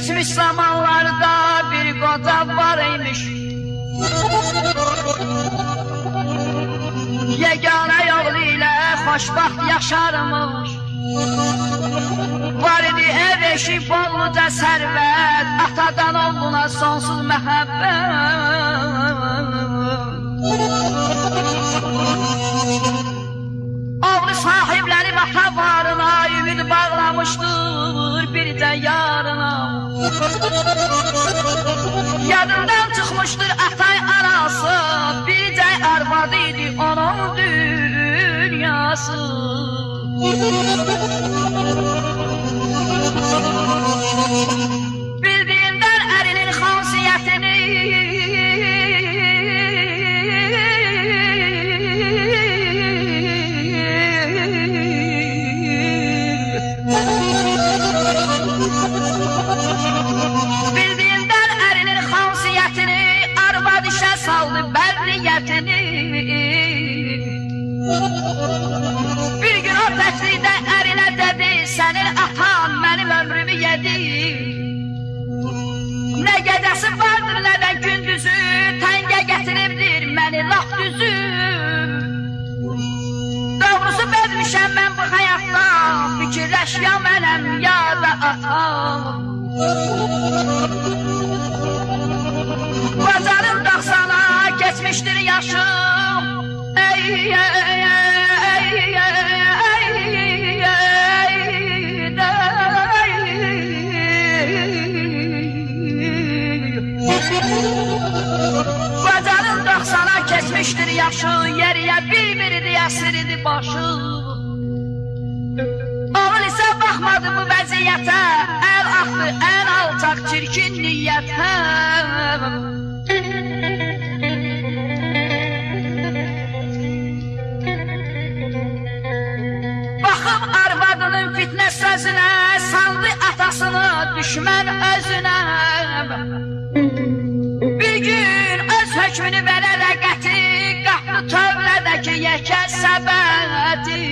Geçmiş zamanlarda bir qoca var imiş, yegane yolu ile xoşbaxt yaşarmış. Var idi ev eşi bolluca sərvət, atadan oğluna sonsuz məhəbbət. Oğlu sahibləri ata varına ümid bağlamışdır bir də yarına. Yadından çıxmışdır atay anası, bir də arvadı idi onun dünyası. Bildiğinden erinin xasiyyətini, bildiğinden erinin xasiyyətini, arvad işə saldı bərriyyətini. Bir gün o təklikdə ərinə dedi, sənin atan mənim ömrümü yedi. Nə gecəsi vardır, nə də gündüzü, təngə gətiribdir məni laf düzü. Doğrusu bezmişəm mən bu həyatda, fikirləş ya mənəm ya da atam. Bazarın 90'a geçmişdir yaşım, ey ey ey. Bacanın 90'a geçmiştir yaşı, yeriye bir-biridir yasiridi başı. Oğul ise bakmadı bu vəziyyətə, el axdı en alçaq çirkin niyyətə. Baxıb arvadının fitnə sözünə, saldı atasını düşmən özünə. Bir gün öz hökmünü verərək qəti, qapdı tövlədəki yekə səbəti.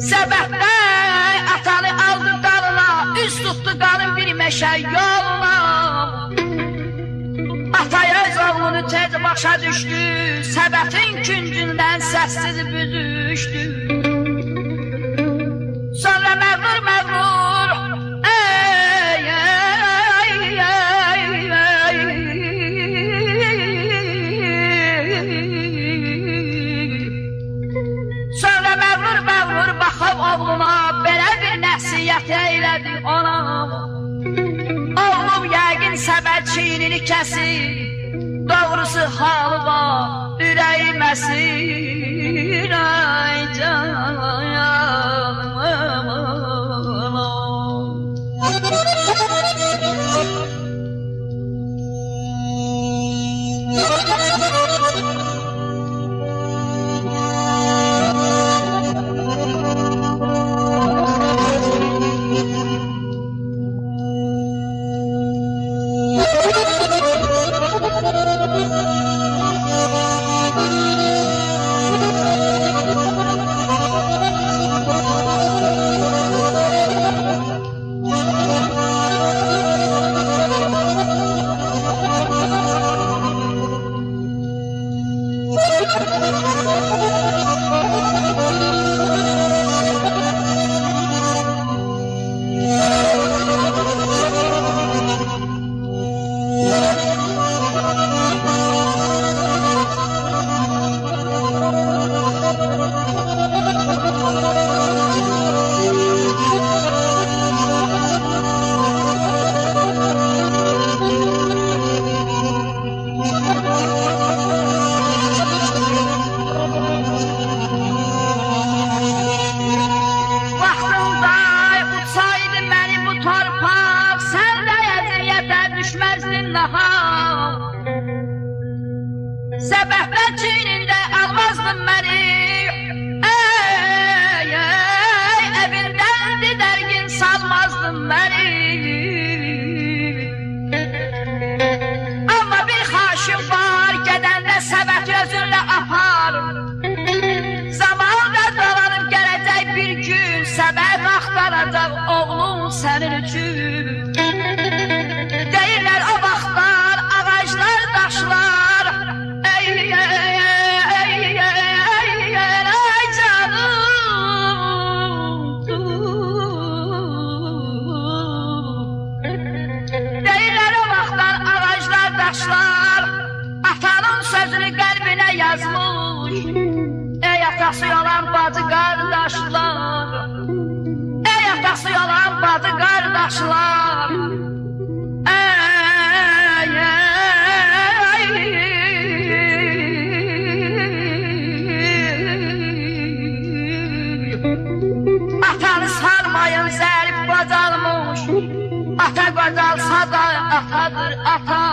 Səbətdə atanı aldı dalına, üz tutdu qalın bir meşə yoluna. Atay öz oğlunu tez başa düşdü, səbətin küncündən səssiz büzüşdü. Sonra məğrur məğrur, ey ey ey ey. Sonra məğrur məğrur baxıb oğluna, belə bir nəsiyyət eylədi ona. Oğlum yəqin səbət çiynini kəsir, doğrusu halı var, ürəyim əsir, ay canım. Səbəblər çiynində almazdın məni, ey ey, evindən didərgin salmazdın məni. Amma bir xaşım var, gedəndə səbət özünlə apar. Zamanla dolanıb gələcək bir gün, səbət axtaracaq oğlum sənin üçün. atası yalan bacı qardaşlar. Ey atası yalan bacı qardaşlar. Atanı sarmayın zərif qocalmış. Ata qocalsa da atadır ata.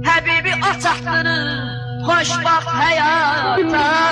Həbibi o çatdırır xoşbaxt həyata.